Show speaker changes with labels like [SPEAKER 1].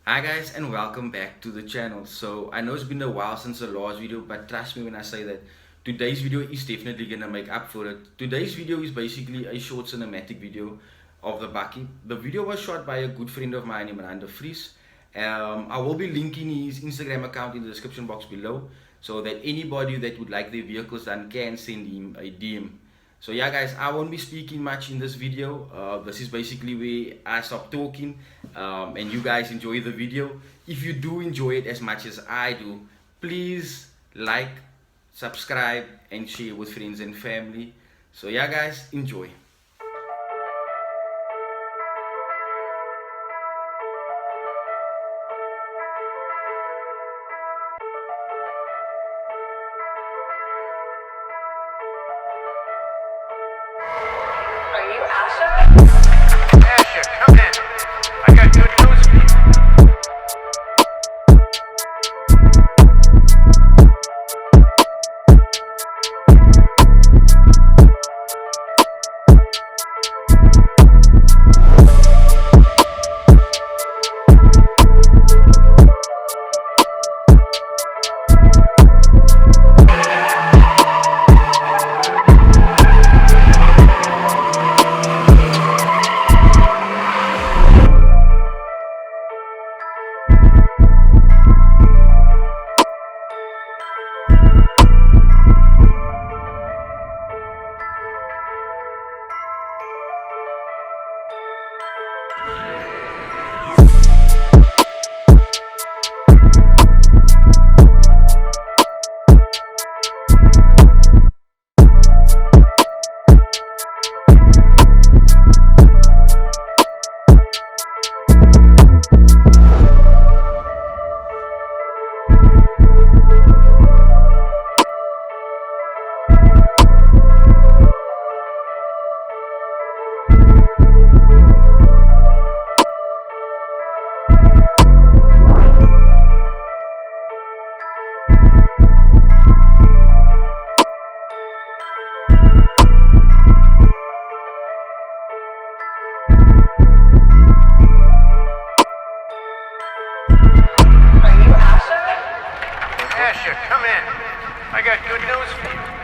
[SPEAKER 1] Hi guys and welcome back to the channel. So I know it's been a while since the last video, but trust me when I say that today's video is definitely gonna make up for it. Today's video is basically a short cinematic video of the Bakkie. The video was shot by a good friend of mine named De Vries. I will be linking his Instagram account in the description box below so that anybody that would like their vehicles done can send him a DM. So yeah guys, I won't be speaking much in this video. This is basically where I stop talking and you guys enjoy the video. If you do enjoy it as much as I do, please like, subscribe and share with friends and family. So yeah guys, enjoy.
[SPEAKER 2] Are you Asher?
[SPEAKER 3] Asher, come in. I got good news for you.
[SPEAKER 2] Are you Asher?
[SPEAKER 3] Asher, come in. I got good news for you.